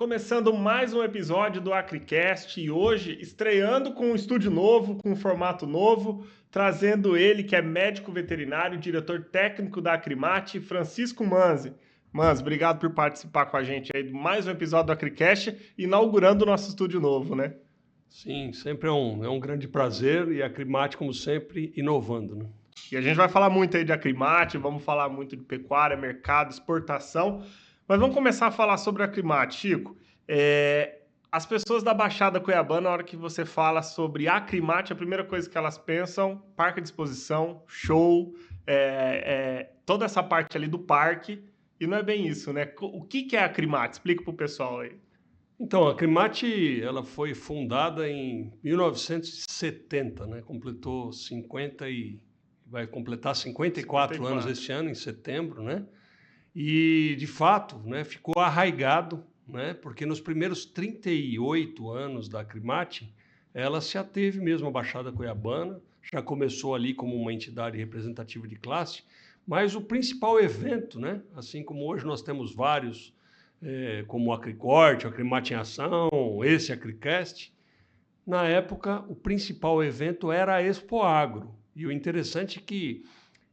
Começando mais um episódio do AcriCast e hoje estreando com um estúdio novo, com um formato novo, trazendo ele que é médico veterinário, diretor técnico da Acrimate, Francisco Manzi. Manzi, obrigado por participar com a gente aí de mais um episódio do AcriCast, inaugurando o nosso estúdio novo, né? Sim, sempre é um grande prazer e a Acrimate, como sempre, inovando, né? E a gente vai falar muito aí de Acrimate, vamos falar muito de pecuária, mercado, exportação, mas vamos começar a falar sobre a Acrimate, Chico. As pessoas da Baixada Cuiabana, na hora que você fala sobre Acrimate, a primeira coisa que elas pensam, parque de exposição, show, toda essa parte ali do parque, e não é bem isso, né? O que é a Acrimate? Explica pro pessoal aí. Então, a Acrimate, ela foi fundada em 1970, né? Vai completar 54 anos 54. este ano, em setembro, né? E, de fato, né, ficou arraigado, né? Porque nos primeiros 38 anos da Acrimate, ela se ateve mesmo à Baixada Cuiabana, já começou ali como uma entidade representativa de classe, mas o principal evento, né? Assim como hoje nós temos vários, como o Acricorte, o Acrimate em Ação, esse Acricast, na época o principal evento era a Expo Agro. E o interessante é que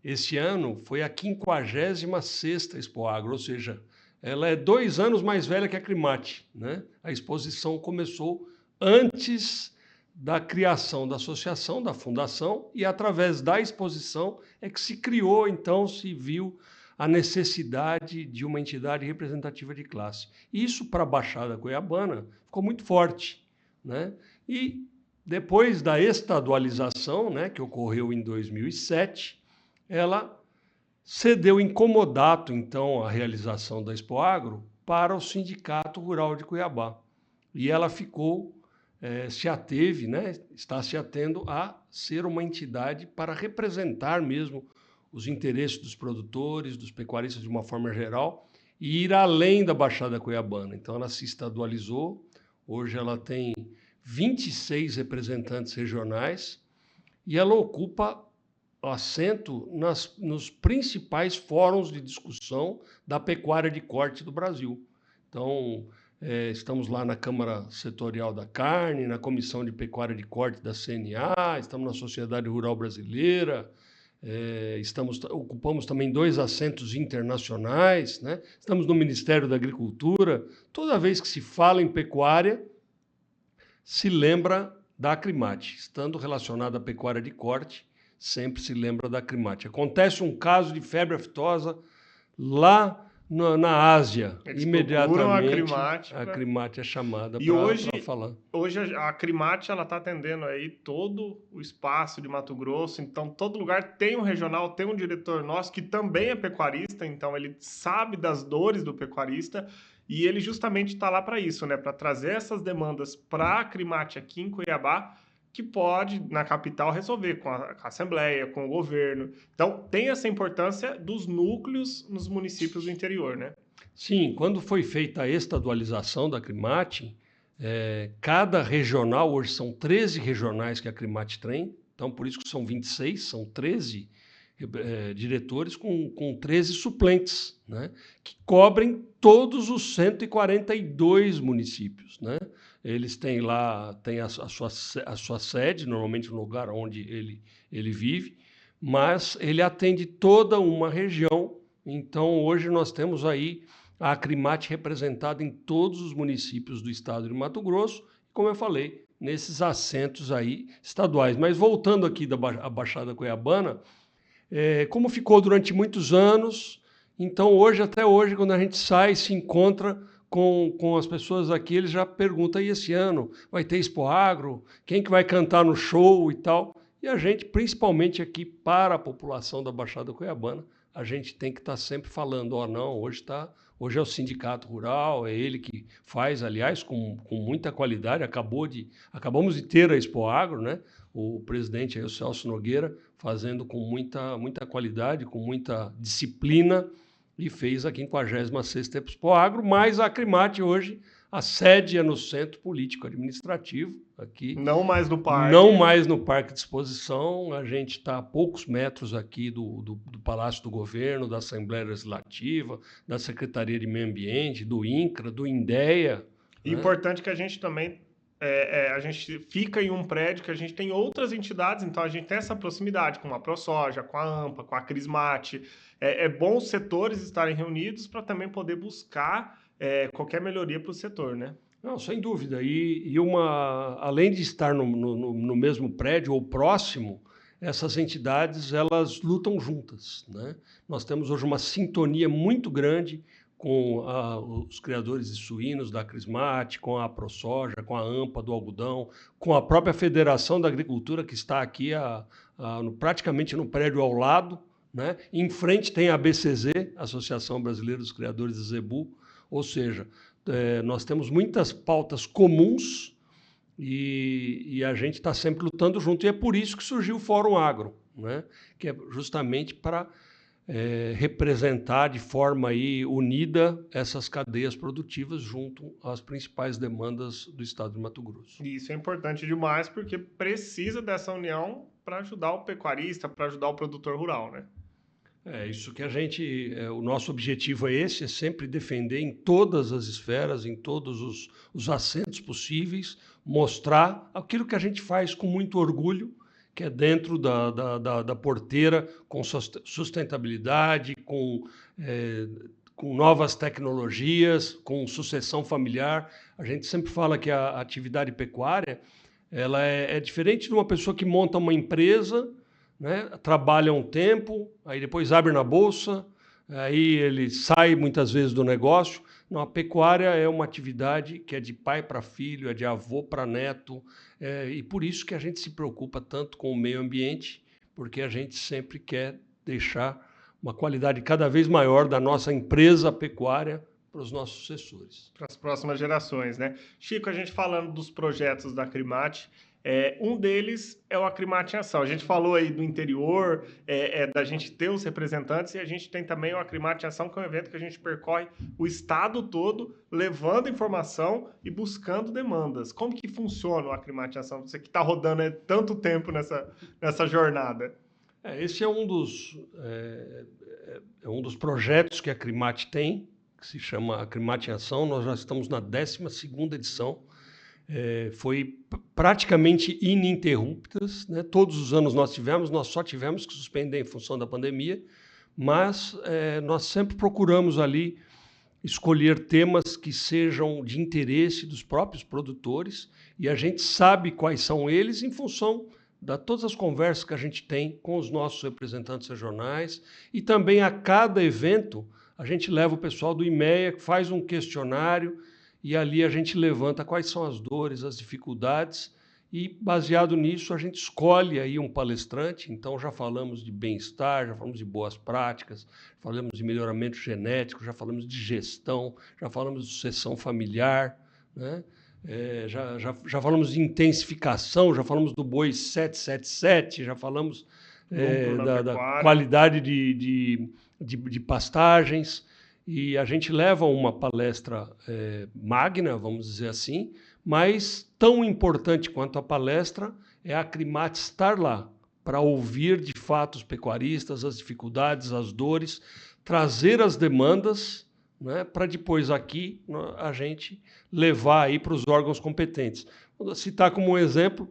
esse ano foi a 56ª Expo Agro, ou seja, ela é 2 anos mais velha que a Acrimate, né? A exposição começou antes da criação da associação, da fundação, e através da exposição é que se criou, então, se viu a necessidade de uma entidade representativa de classe. Isso para a Baixada Cuiabana ficou muito forte, né? E depois da estadualização, né, que ocorreu em 2007, ela cedeu em comodato, então, a realização da Expo Agro para o Sindicato Rural de Cuiabá. E ela se ateve, né, está se atendo a ser uma entidade para representar mesmo os interesses dos produtores, dos pecuaristas de uma forma geral, e ir além da Baixada Cuiabana. Então, ela se estadualizou, hoje ela tem 26 representantes regionais e ela ocupa assento nos principais fóruns de discussão da pecuária de corte do Brasil. Então, estamos lá na Câmara Setorial da Carne, na Comissão de Pecuária de Corte da CNA, estamos na Sociedade Rural Brasileira, ocupamos também 2 assentos internacionais, né? Estamos no Ministério da Agricultura. Toda vez que se fala em pecuária, se lembra da Acrimate. Estando relacionada à pecuária de corte, sempre se lembra da Acrimate. Acontece um caso de febre aftosa lá na Ásia. Eles procuram Imediatamente a a Acrimate é chamada E hoje, para falar. hoje a Acrimate ela está atendendo aí todo o espaço de Mato Grosso, então todo lugar tem um regional, tem um diretor nosso que também é pecuarista, então ele sabe das dores do pecuarista e ele justamente está lá para isso, né? Para trazer essas demandas para a Acrimate aqui em Cuiabá, que pode, na capital, resolver com a Assembleia, com o governo. Então tem essa importância dos núcleos nos municípios do interior, né? Sim, quando foi feita a estadualização da Acrimate, cada regional, hoje são 13 regionais que a Acrimate tem, então por isso que são 26, são 13 diretores com 13 suplentes, né, que cobrem todos os 142 municípios, né? Eles têm lá, tem a sua sede, normalmente no lugar onde ele vive, mas ele atende toda uma região. Então hoje nós temos aí a Acrimate representada em todos os municípios do estado de Mato Grosso, como eu falei, nesses assentos aí estaduais. Mas voltando aqui à Baixada Cuiabana, como ficou durante muitos anos, então até hoje, quando a gente sai, se encontra com as pessoas aqui, eles já perguntam, e esse ano vai ter Expo Agro? Quem que vai cantar no show e tal? E a gente, principalmente aqui para a população da Baixada Cuiabana, a gente tem que estar sempre falando, não, hoje é o Sindicato Rural, é ele que faz, aliás, com muita qualidade, acabamos de ter a Expo Agro, né? O presidente aí, o Celso Nogueira, fazendo com muita qualidade, com muita disciplina, e fez a 56ª Expo Agro, mas a Acrimate hoje, a sede é no Centro Político Administrativo, aqui. Não mais no parque. Não mais no Parque de Exposição, a gente está a poucos metros aqui do Palácio do Governo, da Assembleia Legislativa, da Secretaria de Meio Ambiente, do INCRA, do INDEA, E importante que a gente também a gente fica em um prédio que a gente tem outras entidades, então a gente tem essa proximidade com a ProSoja, com a AMPA, com a Crismate. É bom os setores estarem reunidos para também poder buscar qualquer melhoria para o setor, né? Não, sem dúvida. Além de estar no mesmo prédio ou próximo, essas entidades elas lutam juntas, né? Nós temos hoje uma sintonia muito grande com os criadores de suínos da Crismate, com a ProSoja, com a AMPA do algodão, com a própria Federação da Agricultura que está aqui praticamente no prédio ao lado, né? Em frente tem a ABCZ, Associação Brasileira dos Criadores de Zebu, ou seja, nós temos muitas pautas comuns e a gente está sempre lutando junto. E é por isso que surgiu o Fórum Agro, né? Que é justamente para representar de forma aí unida essas cadeias produtivas junto às principais demandas do estado de Mato Grosso. E isso é importante demais porque precisa dessa união para ajudar o pecuarista, para ajudar o produtor rural, né? Isso que o nosso objetivo é esse, é sempre defender em todas as esferas, em todos os assentos possíveis, mostrar aquilo que a gente faz com muito orgulho, que é dentro da porteira, com sustentabilidade, com novas tecnologias, com sucessão familiar. A gente sempre fala que a atividade pecuária ela é diferente de uma pessoa que monta uma empresa, né, trabalha um tempo, aí depois abre na bolsa, aí ele sai muitas vezes do negócio. Não, a pecuária é uma atividade que é de pai para filho, é de avô para neto, e por isso que a gente se preocupa tanto com o meio ambiente, porque a gente sempre quer deixar uma qualidade cada vez maior da nossa empresa pecuária para os nossos sucessores. Para as próximas gerações, né? Chico, a gente falando dos projetos da Crimate, um deles é o Acrimate em Ação. A gente falou aí do interior, da gente ter os representantes, e a gente tem também o Acrimate em Ação, que é um evento que a gente percorre o estado todo, levando informação e buscando demandas. Como que funciona o Acrimate em Ação? Você que está rodando há tanto tempo nessa jornada. Esse é um dos projetos que a Crimate tem, que se chama Acrimate em Ação. Nós já estamos na 12ª edição. Foi praticamente ininterruptas, né? Todos os anos nós só tivemos que suspender em função da pandemia, mas nós sempre procuramos ali escolher temas que sejam de interesse dos próprios produtores, e a gente sabe quais são eles em função de todas as conversas que a gente tem com os nossos representantes regionais, e também a cada evento a gente leva o pessoal do IMEA, faz um questionário, e ali a gente levanta quais são as dores, as dificuldades, e baseado nisso a gente escolhe aí um palestrante. Então já falamos de bem-estar, já falamos de boas práticas, falamos de melhoramento genético, já falamos de gestão, já falamos de sucessão familiar, né? Já falamos de intensificação, já falamos do boi 777, já falamos da qualidade de pastagens. E a gente leva uma palestra magna, vamos dizer assim, mas tão importante quanto a palestra é a Crimate estar lá para ouvir de fato os pecuaristas, as dificuldades, as dores, trazer as demandas, né, para depois aqui a gente levar aí para os órgãos competentes. Vou citar como um exemplo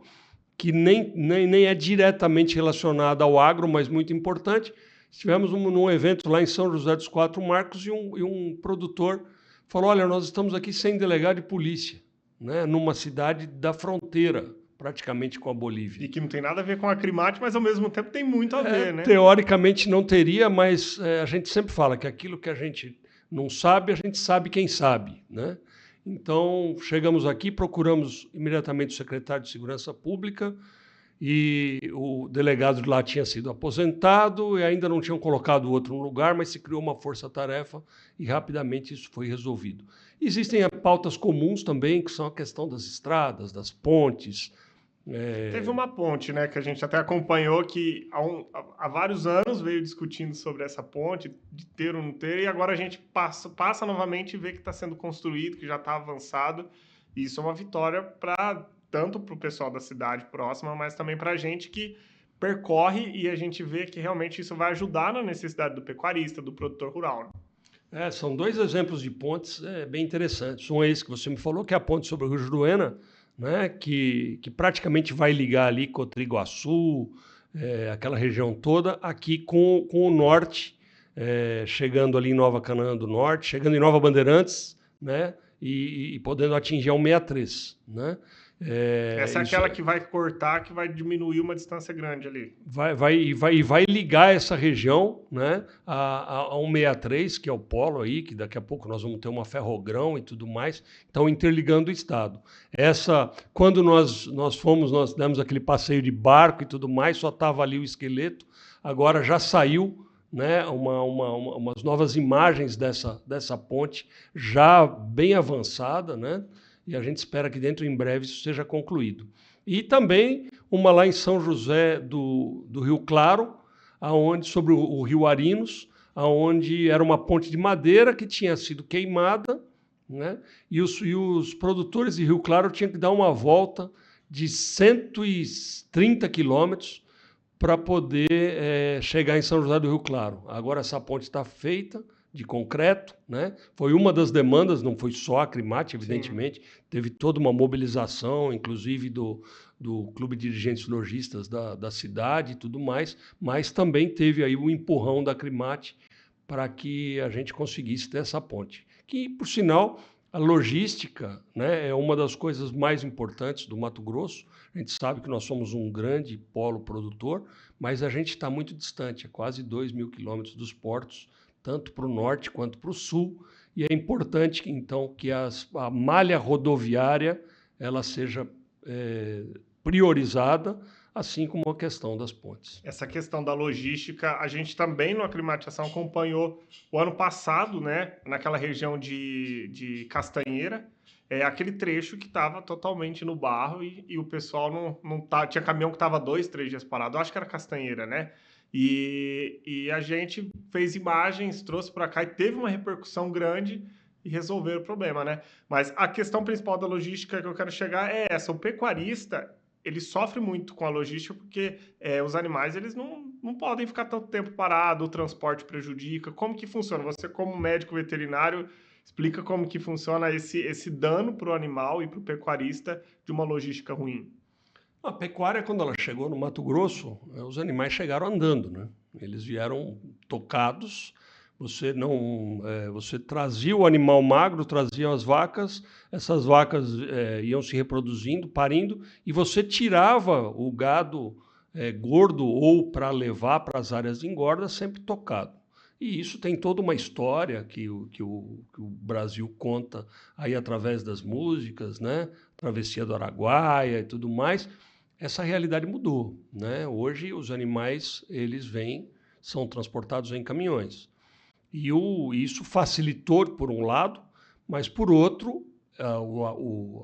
que nem é diretamente relacionado ao agro, mas muito importante. Estivemos num evento lá em São José dos Quatro Marcos e um produtor falou: olha, nós estamos aqui sem delegado de polícia, né, numa cidade da fronteira, praticamente com a Bolívia. E que não tem nada a ver com a Crimate, mas ao mesmo tempo tem muito a ver, né? Teoricamente não teria, mas a gente sempre fala que aquilo que a gente não sabe, a gente sabe quem sabe, né? Então, chegamos aqui, procuramos imediatamente o secretário de Segurança Pública, e o delegado de lá tinha sido aposentado e ainda não tinham colocado o outro no lugar, mas se criou uma força-tarefa e rapidamente isso foi resolvido. Existem pautas comuns também, que são a questão das estradas, das pontes. Teve uma ponte, né, que a gente até acompanhou, que há vários anos veio discutindo sobre essa ponte, de ter ou não ter, e agora a gente passa novamente e vê que está sendo construído, que já está avançado, e isso é uma vitória tanto para o pessoal da cidade próxima, mas também para a gente que percorre, e a gente vê que realmente isso vai ajudar na necessidade do pecuarista, do produtor rural, né? São dois exemplos de pontes bem interessantes. Um é esse que você me falou, que é a ponte sobre o Rio Juruena, né, que praticamente vai ligar ali Cotriguaçu, aquela região toda, aqui com o norte, chegando ali em Nova Canaã do Norte, chegando em Nova Bandeirantes, né, e podendo atingir a 163, né? Essa é Isso aquela que vai cortar, que vai diminuir uma distância grande ali. vai ligar essa região, né, a 163, que é o polo aí, que daqui a pouco nós vamos ter uma ferrogrão e tudo mais, então interligando o estado. Quando nós fomos, nós demos aquele passeio de barco e tudo mais, só estava ali o esqueleto, agora já saiu, né, umas novas imagens dessa ponte, já bem avançada, né, e a gente espera que dentro em breve isso seja concluído. E também uma lá em São José do Rio Claro, sobre o Rio Arinos, aonde era uma ponte de madeira que tinha sido queimada, né? E os produtores de Rio Claro tinham que dar uma volta de 130 quilômetros para poder chegar em São José do Rio Claro. Agora essa ponte está feita de concreto, né? Foi uma das demandas, não foi só a Acrimate, evidentemente, teve toda uma mobilização, inclusive do Clube de Dirigentes Lojistas da cidade e tudo mais, mas também teve aí o empurrão da Acrimate para que a gente conseguisse ter essa ponte. Que, por sinal, a logística, né, é uma das coisas mais importantes do Mato Grosso. A gente sabe que nós somos um grande polo produtor, mas a gente está muito distante, é quase 2.000 quilômetros dos portos, tanto para o norte quanto para o sul, e é importante, então, que a malha rodoviária ela seja priorizada, assim como a questão das pontes. Essa questão da logística, a gente também no Aclimatização acompanhou o ano passado, né, naquela região de Castanheira, aquele trecho que estava totalmente no barro e o pessoal não tá, tinha caminhão que estava 2, 3 dias parado, eu acho que era Castanheira, né? E a gente fez imagens, trouxe para cá e teve uma repercussão grande e resolveram o problema, né? Mas a questão principal da logística que eu quero chegar é essa: o pecuarista ele sofre muito com a logística porque os animais eles não podem ficar tanto tempo parado, o transporte prejudica. Como que funciona? Você, como médico veterinário, explica como que funciona esse dano para o animal e para o pecuarista de uma logística ruim. A pecuária, quando ela chegou no Mato Grosso, os animais chegaram andando, né? Eles vieram tocados. Você trazia o animal magro, trazia as vacas, essas vacas iam se reproduzindo, parindo, e você tirava o gado gordo ou para levar para as áreas de engorda sempre tocado. E isso tem toda uma história que o Brasil conta aí através das músicas, né? Travessia do Araguaia e tudo mais. Essa realidade mudou, né? Hoje os animais eles são transportados em caminhões. E isso facilitou por um lado, mas por outro,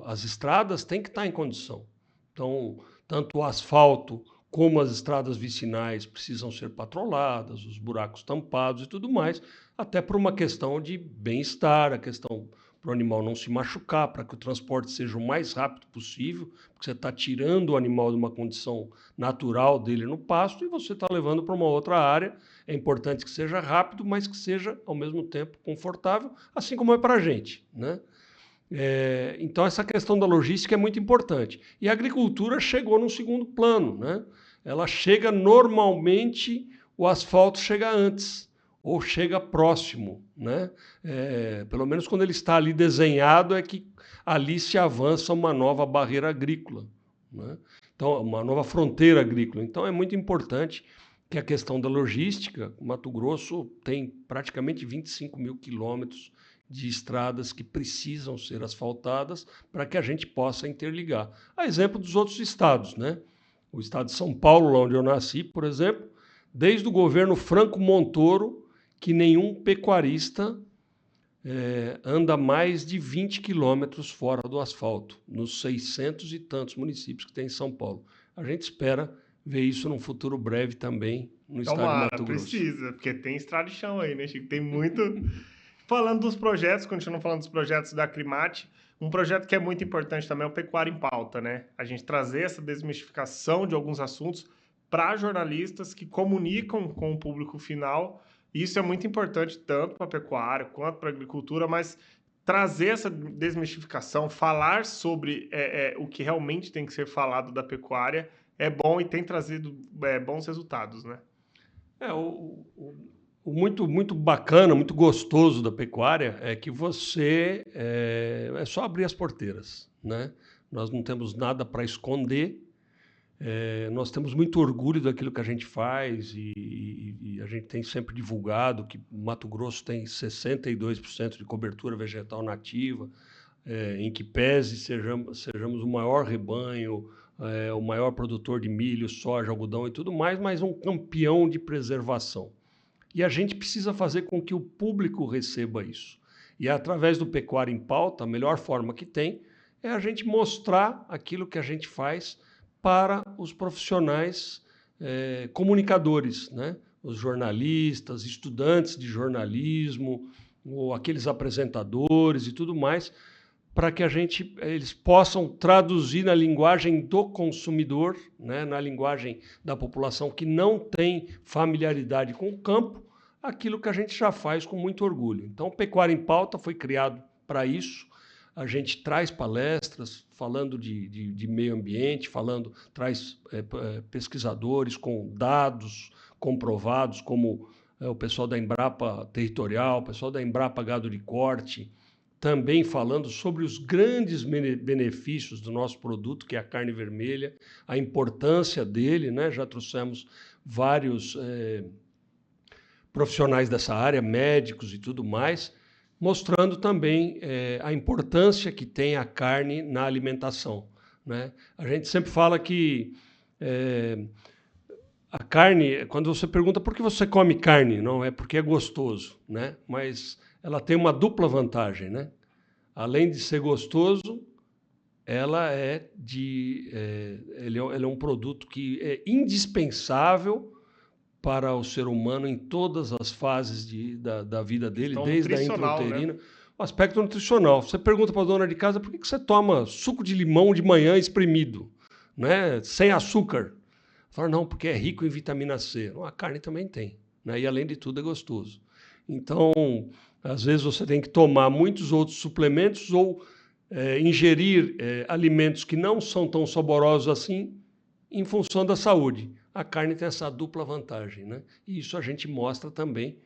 as estradas têm que estar em condição. Então, tanto o asfalto como as estradas vicinais precisam ser patroladas, os buracos tampados e tudo mais, até por uma questão de bem-estar, a questão para o animal não se machucar, para que o transporte seja o mais rápido possível, porque você está tirando o animal de uma condição natural dele no pasto e você está levando para uma outra área. É importante que seja rápido, mas que seja, ao mesmo tempo, confortável, assim como é para a gente, né? Então, essa questão da logística é muito importante. E a agricultura chegou num segundo plano, né? Ela chega normalmente, o asfalto chega antes, ou chega próximo, né? Pelo menos quando ele está ali desenhado, é que ali se avança uma nova barreira agrícola, né? Então, uma nova fronteira agrícola. Então, é muito importante que a questão da logística, o Mato Grosso tem praticamente 25.000 quilômetros de estradas que precisam ser asfaltadas para que a gente possa interligar. A exemplo dos outros estados, né? O estado de São Paulo, lá onde eu nasci, por exemplo, desde o governo Franco Montoro, que nenhum pecuarista anda mais de 20 quilômetros fora do asfalto, nos 600 e tantos municípios que tem em São Paulo. A gente espera ver isso num futuro breve também no estado de Tomara, Mato Grosso. precisa, porque tem estrada de chão aí, né, Chico? Tem muito. Falando dos projetos, continuando falando dos projetos da Acrimate, um projeto que é muito importante também é o Pecuária em Pauta, né? A gente trazer essa desmistificação de alguns assuntos para jornalistas que comunicam com o público final Isso é muito importante tanto para a pecuária quanto para a agricultura, mas trazer essa desmistificação, falar sobre o que realmente tem que ser falado da pecuária é bom e tem trazido bons resultados, né? O muito, muito bacana, muito gostoso da pecuária é que você é só abrir as porteiras, né? Nós não temos nada para esconder, nós temos muito orgulho daquilo que a gente faz e a gente tem sempre divulgado que o Mato Grosso tem 62% de cobertura vegetal nativa, em que pese sejamos o maior rebanho, o maior produtor de milho, soja, algodão e tudo mais, mas um campeão de preservação. E a gente precisa fazer com que o público receba isso. E através do Pecuária em Pauta, a melhor forma que tem é a gente mostrar aquilo que a gente faz para os profissionais comunicadores, né? Os jornalistas, estudantes de jornalismo, ou aqueles apresentadores e tudo mais, para que eles possam traduzir na linguagem do consumidor, né, na linguagem da população que não tem familiaridade com o campo, aquilo que a gente já faz com muito orgulho. Então, o Pecuária em Pauta foi criado para isso. A gente traz palestras falando de meio ambiente, traz pesquisadores com dados comprovados, como o pessoal da Embrapa Territorial, o pessoal da Embrapa Gado de Corte, também falando sobre os grandes benefícios do nosso produto, que é a carne vermelha, a importância dele, né? Já trouxemos vários profissionais dessa área, médicos e tudo mais, mostrando também a importância que tem a carne na alimentação, né? A gente sempre fala que a carne, quando você pergunta por que você come carne, não é porque é gostoso, né? Mas ela tem uma dupla vantagem, né? Além de ser gostoso, ele é um produto que é indispensável para o ser humano em todas as fases da vida dele, Questão desde a nutricional, intrauterina, né? o aspecto nutricional. Você pergunta para a dona de casa por que você toma suco de limão de manhã espremido, né? Sem açúcar. Fala, não, porque é rico em vitamina C. A carne também tem, né? E além de tudo é gostoso. Então, às vezes você tem que tomar muitos outros suplementos ou ingerir alimentos que não são tão saborosos assim em função da saúde. A carne tem essa dupla vantagem, né? E isso a gente mostra também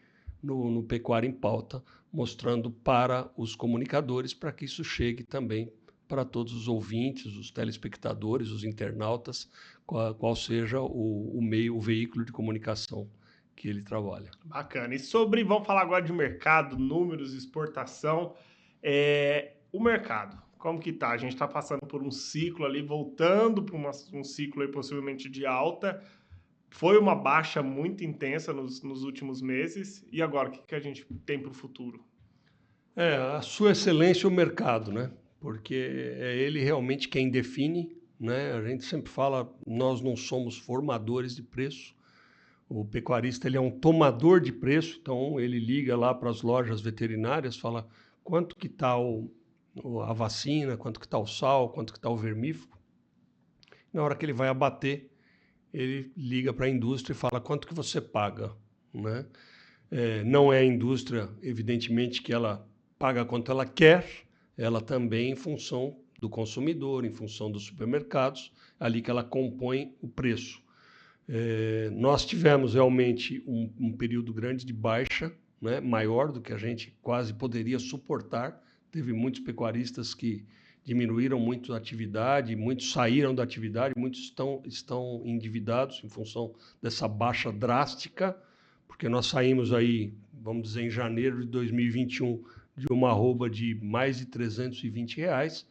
no Pecuária em Pauta, mostrando para os comunicadores, para que isso chegue também para todos os ouvintes, os telespectadores, os internautas, qual seja o meio, o veículo de comunicação que ele trabalha. Bacana. E vamos falar agora de mercado, números, exportação. O mercado, como que tá? A gente está passando por um ciclo ali, voltando para um ciclo aí possivelmente de alta. Foi uma baixa muito intensa nos últimos meses. E agora, o que a gente tem para o futuro? A sua excelência o mercado, né? Porque é ele realmente quem define, né? A gente sempre fala, nós não somos formadores de preço. O pecuarista ele é um tomador de preço, então ele liga lá para as lojas veterinárias, fala quanto que está a vacina, quanto que está o sal, quanto que está o vermífugo. Na hora que ele vai abater, ele liga para a indústria e fala quanto que você paga, né? Não é a indústria, evidentemente, que ela paga quanto ela quer, ela também em função do consumidor, em função dos supermercados, ali que ela compõe o preço. Nós tivemos realmente um período grande de baixa, né, maior do que a gente quase poderia suportar. Teve muitos pecuaristas que diminuíram muito a atividade, muitos saíram da atividade, muitos estão endividados em função dessa baixa drástica, porque nós saímos aí, vamos dizer, em janeiro de 2021, de uma arroba de mais de R$320,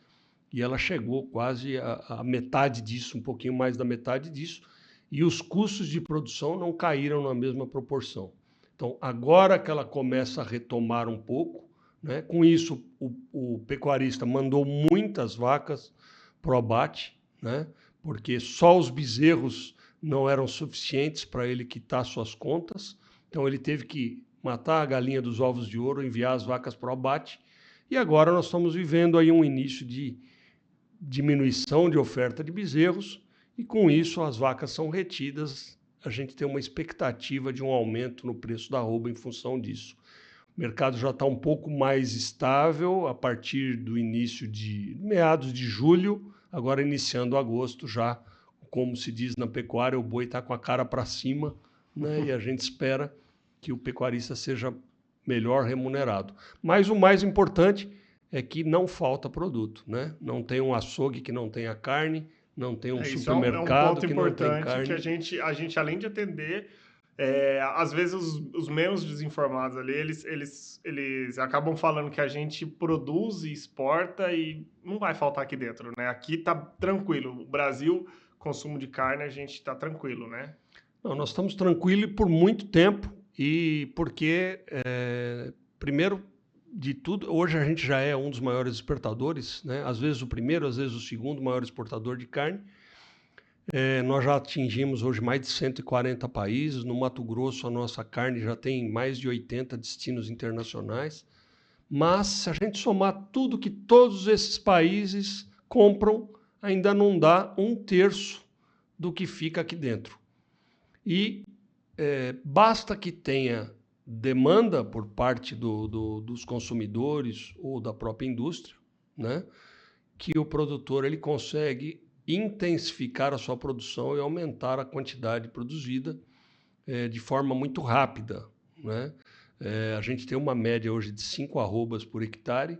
e ela chegou quase a metade disso, um pouquinho mais da metade disso, e os custos de produção não caíram na mesma proporção. Então, agora que ela começa a retomar um pouco, né, com isso o pecuarista mandou muitas vacas para o abate, né, porque só os bezerros não eram suficientes para ele quitar suas contas, então ele teve que matar a galinha dos ovos de ouro, enviar as vacas para o abate, e agora nós estamos vivendo aí um início de diminuição de oferta de bezerros, e com isso as vacas são retidas a gente tem uma expectativa de um aumento no preço da arroba em função disso. O mercado já está um pouco mais estável a partir do início de meados de julho, agora iniciando agosto já, como se diz na pecuária, o boi está com a cara para cima, né? E a gente espera que o pecuarista seja melhor remunerado. Mas o mais importante é que não falta produto, né? Não tem um açougue que não tenha carne, não tem um Isso é um supermercado ponto que não tem importante que carne. a gente além de atender, às vezes os menos desinformados ali, eles acabam falando que a gente produz e exporta e não vai faltar aqui dentro, né? Aqui tá tranquilo. O Brasil, consumo de carne, a gente tá tranquilo, né? Não, nós estamos tranquilos por muito tempo e porque, primeiro de tudo, hoje a gente já é um dos maiores exportadores, né? Às vezes o primeiro, às vezes o segundo maior exportador de carne. Nós já atingimos hoje mais de 140 países. No Mato Grosso, a nossa carne já tem mais de 80 destinos internacionais. Mas, se a gente somar tudo que todos esses países compram, ainda não dá 1/3 do que fica aqui dentro. E basta que tenha demanda por parte dos consumidores ou da própria indústria, né, que o produtor ele consegue intensificar a sua produção e aumentar a quantidade produzida de forma muito rápida, né? A gente tem uma média hoje de 5 arrobas por hectare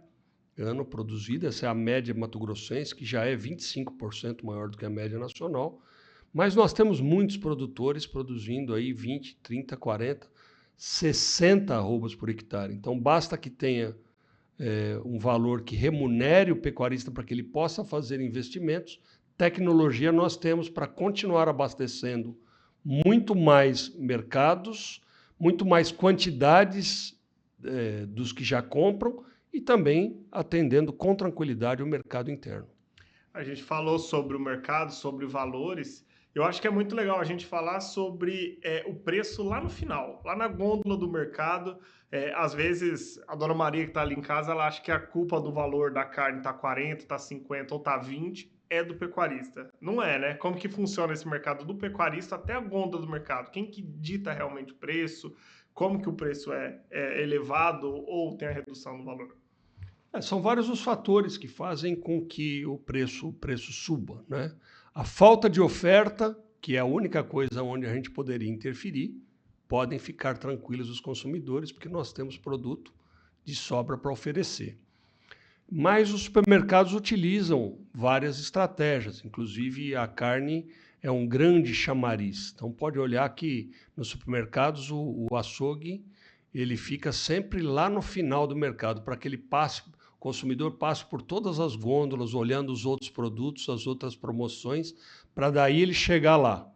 ano produzida, essa é a média mato-grossense, que já é 25% maior do que a média nacional, mas nós temos muitos produtores produzindo aí 20, 30, 40, 60 arrobas por hectare. Então basta que tenha um valor que remunere o pecuarista para que ele possa fazer investimentos. Tecnologia nós temos para continuar abastecendo muito mais mercados, muito mais quantidades dos que já compram e também atendendo com tranquilidade o mercado interno. A gente falou sobre o mercado, sobre valores. Eu acho que é muito legal a gente falar sobre o preço lá no final, lá na gôndola do mercado. Às vezes, a dona Maria que está ali em casa, ela acha que a culpa do valor da carne está 40, está 50 ou está 20, é do pecuarista. Não é, né? Como que funciona esse mercado do pecuarista até a gôndola do mercado? Quem que dita realmente o preço? Como que o preço é elevado ou tem a redução do valor? São vários os fatores que fazem com que o preço suba, né? A falta de oferta, que é a única coisa onde a gente poderia interferir, podem ficar tranquilos os consumidores, porque nós temos produto de sobra para oferecer. Mas os supermercados utilizam várias estratégias, inclusive a carne é um grande chamariz. Então pode olhar que nos supermercados o açougue ele fica sempre lá no final do mercado, para que o consumidor passe por todas as gôndolas, olhando os outros produtos, as outras promoções, para daí ele chegar lá.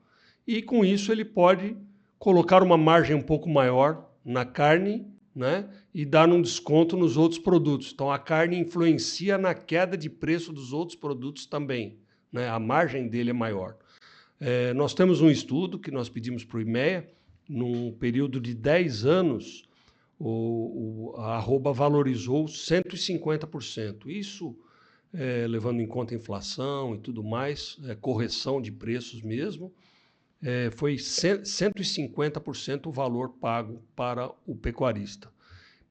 E com isso ele pode colocar uma margem um pouco maior na carne, né, e dar um desconto nos outros produtos. Então a carne influencia na queda de preço dos outros produtos também, né? A margem dele é maior. Nós temos um estudo que nós pedimos para o IMEA, num período de 10 anos, a arroba valorizou 150%. Isso, levando em conta a inflação e tudo mais, correção de preços mesmo, foi 150% o valor pago para o pecuarista.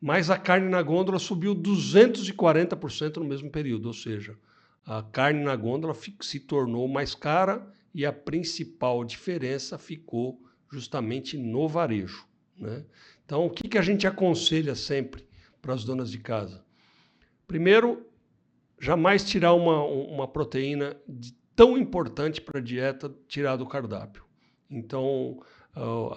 Mas a carne na gôndola subiu 240% no mesmo período, ou seja, a carne na gôndola se tornou mais cara e a principal diferença ficou justamente no varejo, né? Então, o que a gente aconselha sempre para as donas de casa? Primeiro, jamais tirar uma proteína tão importante para a dieta, tirar do cardápio. Então,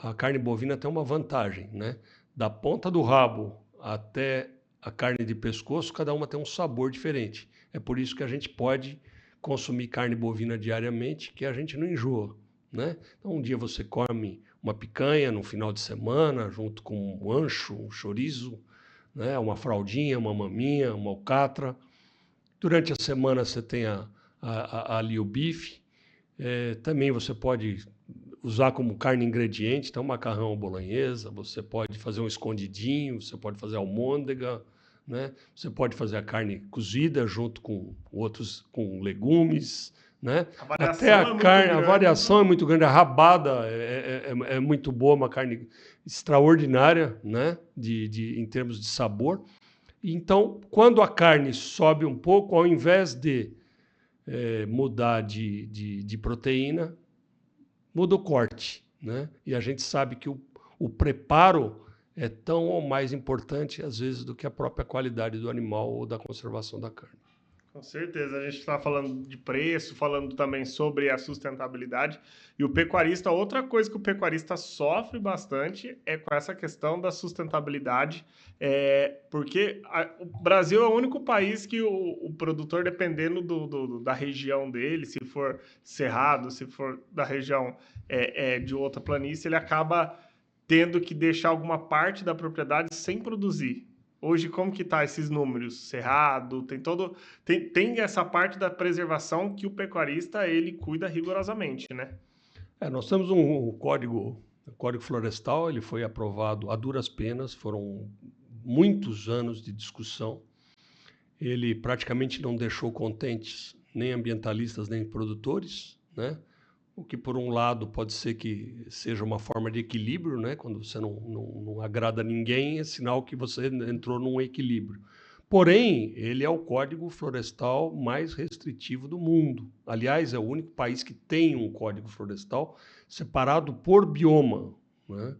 a carne bovina tem uma vantagem, né? Da ponta do rabo até a carne de pescoço, cada uma tem um sabor diferente. É por isso que a gente pode consumir carne bovina diariamente, que a gente não enjoa, né? Então, um dia você come uma picanha no final de semana, junto com um ancho, um chorizo, né? Uma fraldinha, uma maminha, uma alcatra. Durante a semana você tem ali o bife. Também você pode usar como carne ingrediente, então macarrão à bolonhesa, você pode fazer um escondidinho, você pode fazer almôndega, né? Você pode fazer a carne cozida junto com com legumes, né? A Até variação a é muito carne, a grande. variação é muito grande, a rabada é muito boa, uma carne extraordinária, né? Em termos de sabor. Então, quando a carne sobe um pouco, ao invés de mudar de proteína, muda o corte, né? E a gente sabe que o preparo é tão ou mais importante, às vezes, do que a própria qualidade do animal ou da conservação da carne. Com certeza, a gente está falando de preço, falando também sobre a sustentabilidade. E o pecuarista, outra coisa que o pecuarista sofre bastante é com essa questão da sustentabilidade, porque o Brasil é o único país que o produtor, dependendo da região dele, se for cerrado, se for da região de outra planície, ele acaba tendo que deixar alguma parte da propriedade sem produzir. Hoje, como que tá esses números? Cerrado, tem essa parte da preservação que o pecuarista ele cuida rigorosamente, né? Nós temos um código florestal, ele foi aprovado a duras penas, foram muitos anos de discussão. Ele praticamente não deixou contentes nem ambientalistas nem produtores, né? O que, por um lado, pode ser que seja uma forma de equilíbrio, né? Quando você não agrada ninguém, é sinal que você entrou num equilíbrio. Porém, ele é o código florestal mais restritivo do mundo. Aliás, é o único país que tem um código florestal separado por bioma, né?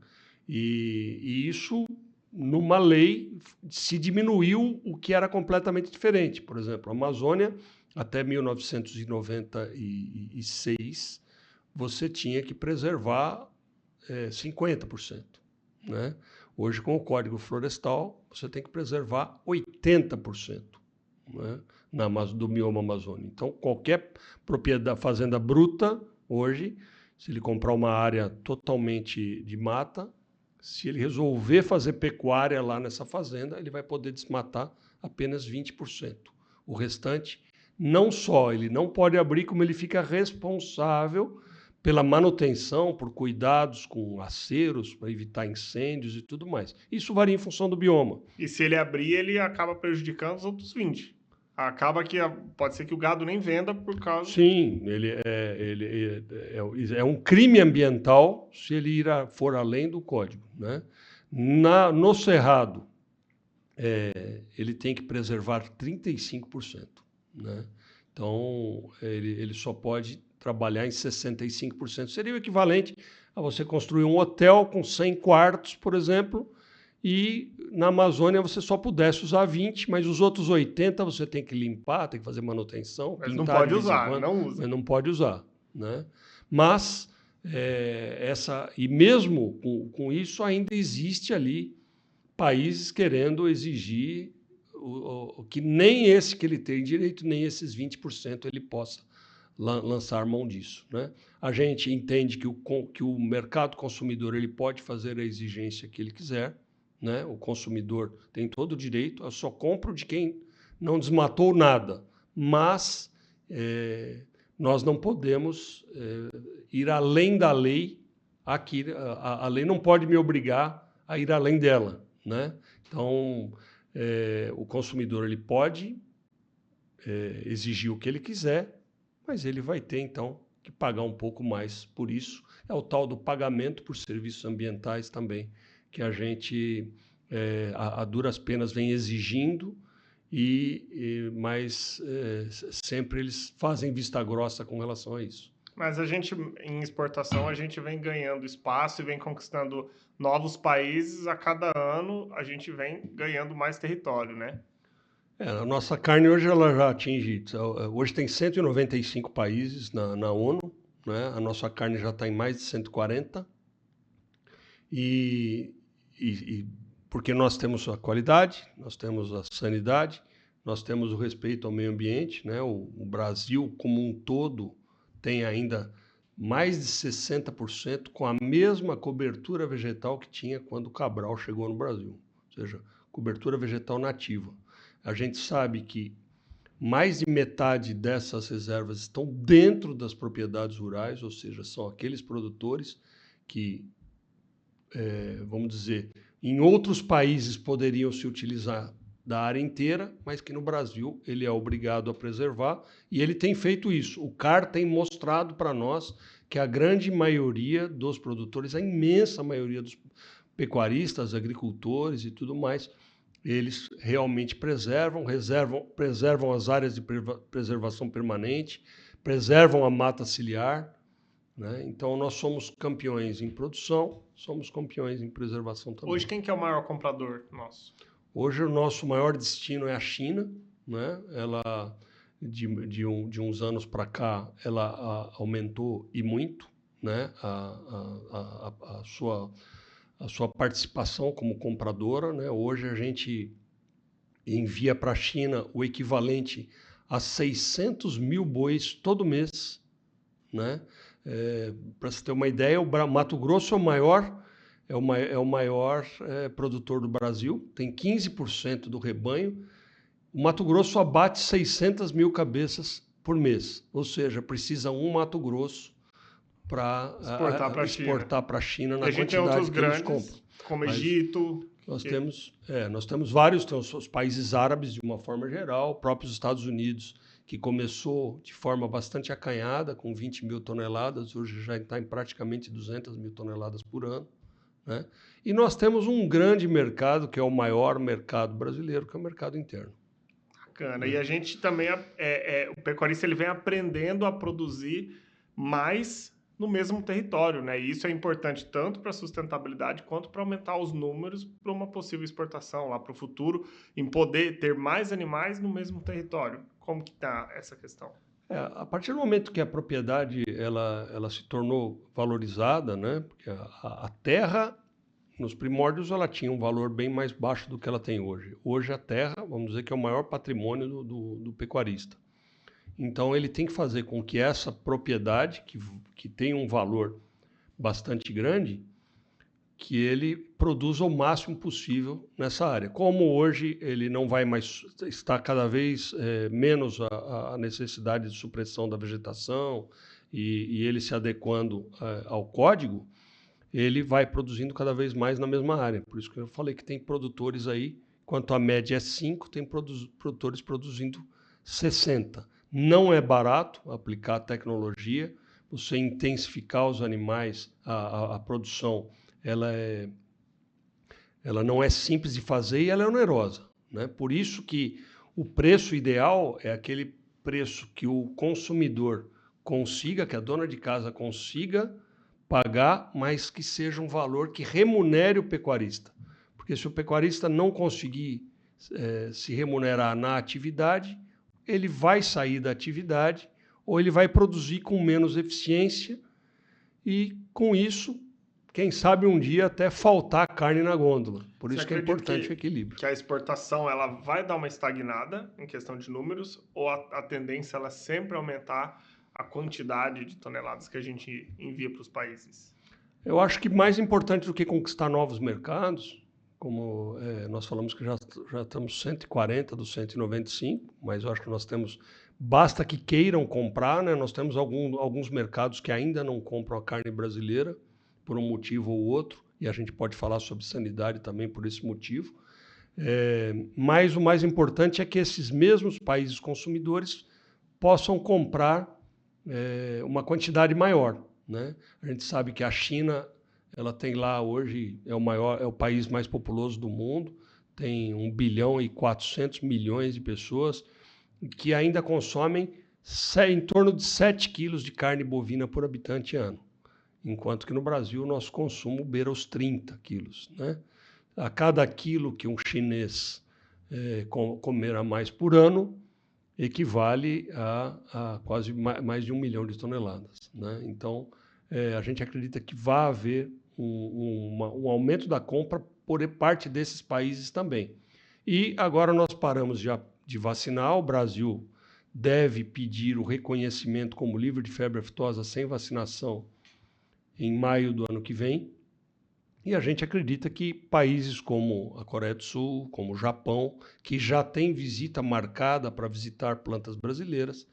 E isso, numa lei, se diminuiu o que era completamente diferente. Por exemplo, a Amazônia, até 1996, você tinha que preservar 50%. Né? Hoje, com o Código Florestal, você tem que preservar 80%, né? Do bioma amazônico. Então, qualquer propriedade, fazenda bruta, hoje, se ele comprar uma área totalmente de mata, se ele resolver fazer pecuária lá nessa fazenda, ele vai poder desmatar apenas 20%. O restante, não só ele não pode abrir, como ele fica responsável pela manutenção, por cuidados com aceros, para evitar incêndios e tudo mais. Isso varia em função do bioma. E se ele abrir, ele acaba prejudicando os outros 20. Acaba que pode ser que o gado nem venda por causa... Sim, ele é um crime ambiental se ele for além do código, né? No cerrado, ele tem que preservar 35%, né? Então, ele só pode trabalhar em 65%. Seria o equivalente a você construir um hotel com 100 quartos, por exemplo, e na Amazônia você só pudesse usar 20, mas os outros 80 você tem que limpar, tem que fazer manutenção, Mas não pintar pode de vez em usar, quando, não usa. mas não pode usar, né? Mas, e mesmo com isso, ainda existe ali países querendo exigir que nem esse que ele tem direito, nem esses 20% ele possa lançar mão disso, né? A gente entende que o mercado consumidor ele pode fazer a exigência que ele quiser, né? O consumidor tem todo o direito, eu só compro de quem não desmatou nada, mas nós não podemos ir além da lei. Aqui, a lei não pode me obrigar a ir além dela, né? Então, o consumidor ele pode exigir o que ele quiser, mas ele vai ter, então, que pagar um pouco mais por isso. É o tal do pagamento por serviços ambientais também, que a gente, a duras penas, vem exigindo, mas sempre eles fazem vista grossa com relação a isso. Mas a gente, em exportação, a gente vem ganhando espaço e vem conquistando novos países. A cada ano, a gente vem ganhando mais território, né? A nossa carne hoje ela já atinge... Hoje tem 195 países na ONU, né? A nossa carne já está em mais de 140. Porque nós temos a qualidade, nós temos a sanidade, nós temos o respeito ao meio ambiente, né? O Brasil, como um todo, tem ainda mais de 60% com a mesma cobertura vegetal que tinha quando o Cabral chegou no Brasil, ou seja, cobertura vegetal nativa. A gente sabe que mais de metade dessas reservas estão dentro das propriedades rurais, ou seja, são aqueles produtores que, vamos dizer, em outros países poderiam se utilizar da área inteira, mas que no Brasil ele é obrigado a preservar, e ele tem feito isso. O CAR tem mostrado para nós que a grande maioria dos produtores, a imensa maioria dos pecuaristas, agricultores e tudo mais, eles realmente preservam as áreas de preservação permanente, preservam a mata ciliar, né? Então, nós somos campeões em produção, somos campeões em preservação também. Hoje, quem que é o maior comprador nosso? Hoje, o nosso maior destino é a China, né? Ela, de uns anos para cá, ela aumentou e muito, né? A sua participação como compradora, né? Hoje, a gente envia para a China o equivalente a 600 mil bois todo mês, né? Para você ter uma ideia, o Mato Grosso é o maior produtor do Brasil, tem 15% do rebanho. O Mato Grosso abate 600 mil cabeças por mês, ou seja, precisa um Mato Grosso para exportar para a China na quantidade que eles compram. Como Egito. Nós temos vários, os países árabes de uma forma geral, próprios Estados Unidos, que começou de forma bastante acanhada, com 20 mil toneladas, hoje já está em praticamente 200 mil toneladas por ano, né? E nós temos um grande mercado, que é o maior mercado brasileiro, que é o mercado interno. Bacana. E a gente também, o pecuarista ele vem aprendendo a produzir mais no mesmo território, né? E isso é importante tanto para a sustentabilidade quanto para aumentar os números para uma possível exportação lá para o futuro, em poder ter mais animais no mesmo território. Como que está essa questão? A partir do momento que a propriedade ela se tornou valorizada, né? Porque a terra, nos primórdios, ela tinha um valor bem mais baixo do que ela tem hoje. Hoje a terra, vamos dizer que é o maior patrimônio do pecuarista. Então ele tem que fazer com que essa propriedade, que tem um valor bastante grande, que ele produza o máximo possível nessa área. Como hoje ele não vai mais, está cada vez menos a necessidade de supressão da vegetação e ele se adequando ao código, ele vai produzindo cada vez mais na mesma área. Por isso que eu falei que tem produtores aí, enquanto a média é 5, tem produtores produzindo 60. Não é barato aplicar tecnologia, você intensificar os animais, a produção, ela não é simples de fazer e ela é onerosa, né? Por isso que o preço ideal é aquele preço que o consumidor consiga, que a dona de casa consiga pagar, mas que seja um valor que remunere o pecuarista. Porque se o pecuarista não conseguir se remunerar na atividade, ele vai sair da atividade ou ele vai produzir com menos eficiência e, com isso, quem sabe um dia até faltar carne na gôndola. Por isso que é importante o equilíbrio. Que a exportação ela vai dar uma estagnada em questão de números ou a tendência ela sempre aumentar a quantidade de toneladas que a gente envia para os países? Eu acho que mais importante do que conquistar novos mercados, como nós falamos que já estamos 140 dos 195, mas eu acho que nós temos, basta que queiram comprar, né? Nós temos alguns mercados que ainda não compram a carne brasileira, por um motivo ou outro, e a gente pode falar sobre sanidade também por esse motivo. Mas o mais importante é que esses mesmos países consumidores possam comprar uma quantidade maior, né? A gente sabe que a China, ela tem lá hoje, é o país mais populoso do mundo, tem 1 bilhão e 400 milhões de pessoas que ainda consomem em torno de 7 quilos de carne bovina por habitante ano, enquanto que no Brasil o nosso consumo beira os 30 quilos, né? A cada quilo que um chinês comer a mais por ano, equivale a quase mais de 1 milhão de toneladas, né? Então, a gente acredita que vai haver um aumento da compra por parte desses países também. E agora nós paramos já de vacinar, o Brasil deve pedir o reconhecimento como livre de febre aftosa sem vacinação em maio do ano que vem, e a gente acredita que países como a Coreia do Sul, como o Japão, que já tem visita marcada para visitar plantas brasileiras,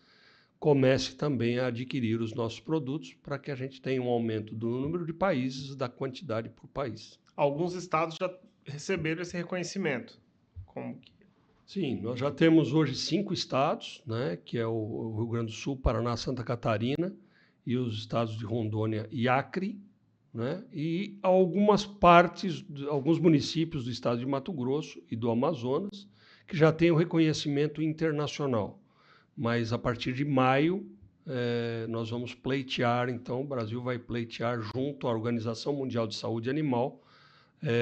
comece também a adquirir os nossos produtos para que a gente tenha um aumento do número de países, da quantidade por país. Alguns estados já receberam esse reconhecimento. Como que... Sim, nós já temos hoje 5 estados, né, que é o Rio Grande do Sul, Paraná, Santa Catarina e os estados de Rondônia e Acre, né, e algumas partes, alguns municípios do estado de Mato Grosso e do Amazonas, que já têm o reconhecimento internacional. Mas a partir de maio, nós vamos pleitear, então o Brasil vai pleitear junto à Organização Mundial de Saúde Animal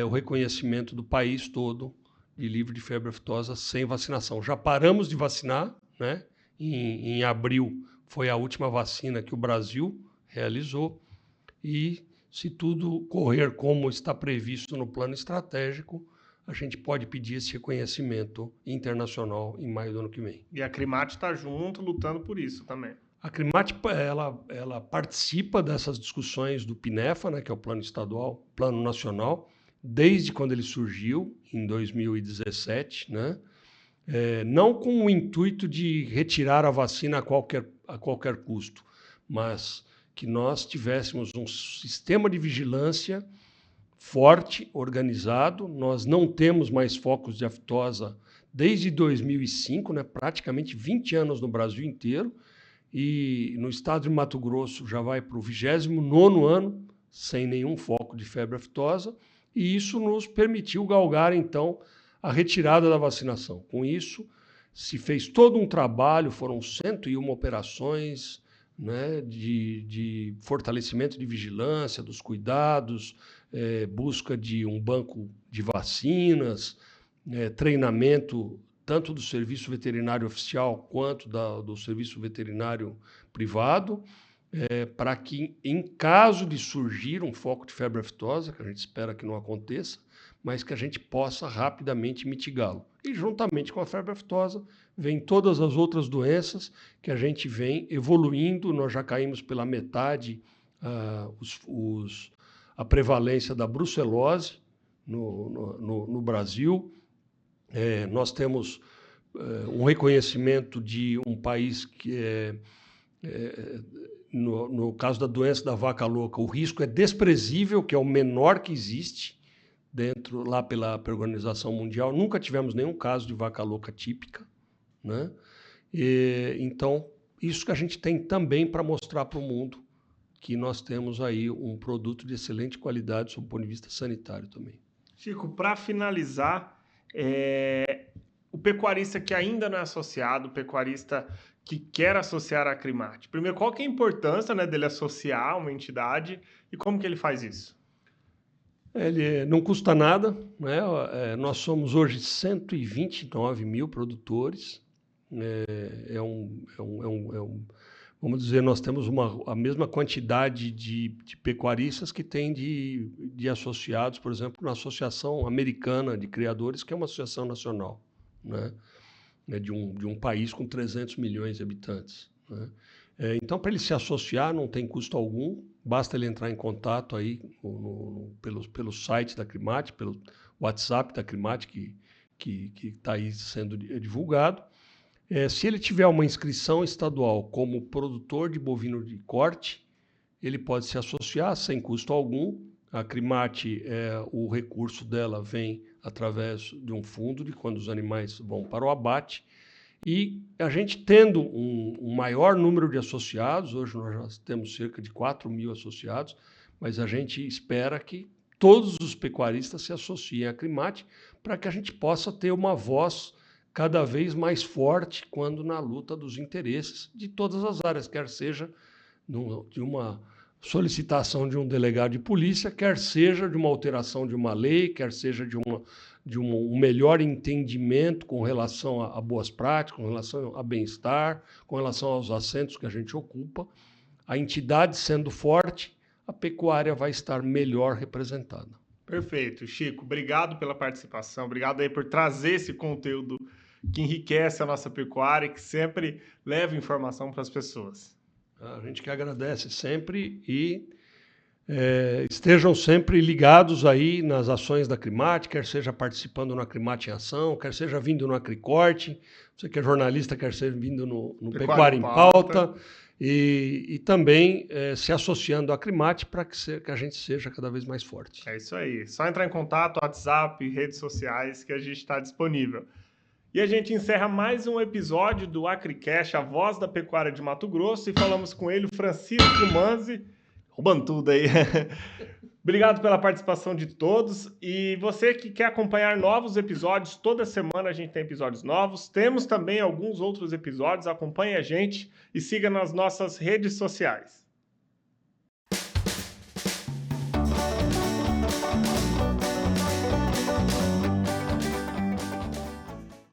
o reconhecimento do país todo de livre de febre aftosa sem vacinação. Já paramos de vacinar, né? Em abril foi a última vacina que o Brasil realizou e, se tudo correr como está previsto no plano estratégico, a gente pode pedir esse reconhecimento internacional em maio do ano que vem. E a Crimate está junto, lutando por isso também. A Crimate, ela participa dessas discussões do PINEFA, né, que é o Plano Estadual, Plano Nacional, desde quando ele surgiu, em 2017, né? Não com o intuito de retirar a vacina a qualquer custo, mas que nós tivéssemos um sistema de vigilância forte, organizado. Nós não temos mais focos de aftosa desde 2005, né? Praticamente 20 anos no Brasil inteiro, e no estado de Mato Grosso já vai para o 29º ano sem nenhum foco de febre aftosa, e isso nos permitiu galgar, então, a retirada da vacinação. Com isso, se fez todo um trabalho, foram 101 operações, né, de fortalecimento de vigilância, dos cuidados, busca de um banco de vacinas, treinamento tanto do serviço veterinário oficial quanto do serviço veterinário privado, para que, em caso de surgir um foco de febre aftosa, que a gente espera que não aconteça, mas que a gente possa rapidamente mitigá-lo. E, juntamente com a febre aftosa, vem todas as outras doenças que a gente vem evoluindo. Nós já caímos pela metade a prevalência da brucelose no Brasil. Nós temos um reconhecimento de um país que no caso da doença da vaca louca, o risco é desprezível, que é o menor que existe lá pela Organização Mundial. Nunca tivemos nenhum caso de vaca louca típica, né? Então, isso que a gente tem também para mostrar para o mundo, que nós temos aí um produto de excelente qualidade sob o ponto de vista sanitário também. Chico, para finalizar, o pecuarista que ainda não é associado, o pecuarista que quer associar a Crimate, primeiro, qual que é a importância, né, dele associar uma entidade e como que ele faz isso? Ele não custa nada, né? Nós somos hoje 129 mil produtores. Vamos dizer, nós temos a mesma quantidade de pecuaristas que tem de associados, por exemplo, na Associação Americana de Criadores, que é uma associação nacional, né? De um país com 300 milhões de habitantes, né? Então, para ele se associar, não tem custo algum, basta ele entrar em contato aí pelo site da Crimate, pelo WhatsApp da Crimate, que está aí sendo divulgado. Se ele tiver uma inscrição estadual como produtor de bovino de corte, ele pode se associar sem custo algum. A Crimate, o recurso dela vem através de um fundo de quando os animais vão para o abate. E a gente tendo um maior número de associados, hoje nós já temos cerca de 4 mil associados, mas a gente espera que todos os pecuaristas se associem à Crimate para que a gente possa ter uma voz cada vez mais forte quando na luta dos interesses de todas as áreas, quer seja de uma solicitação de um delegado de polícia, quer seja de uma alteração de uma lei, quer seja de um melhor entendimento com relação a boas práticas, com relação a bem-estar, com relação aos assentos que a gente ocupa. A entidade sendo forte, a pecuária vai estar melhor representada. Perfeito, Chico. Obrigado pela participação, obrigado aí por trazer esse conteúdo que enriquece a nossa pecuária e que sempre leva informação para as pessoas. A gente que agradece sempre e estejam sempre ligados aí nas ações da Crimate, quer seja participando na Crimate em Ação, quer seja vindo no Acricorte, você que é jornalista, quer seja vindo no Pecuária em Pauta, e também se associando à Crimate para que a gente seja cada vez mais forte. É isso aí. Só entrar em contato, WhatsApp, redes sociais, que a gente está disponível. E a gente encerra mais um episódio do AcriCast, a voz da pecuária de Mato Grosso, e falamos com ele, o Francisco Manzi, roubando tudo aí. Obrigado pela participação de todos. E você que quer acompanhar novos episódios, toda semana a gente tem episódios novos. Temos também alguns outros episódios. Acompanhe a gente e siga nas nossas redes sociais.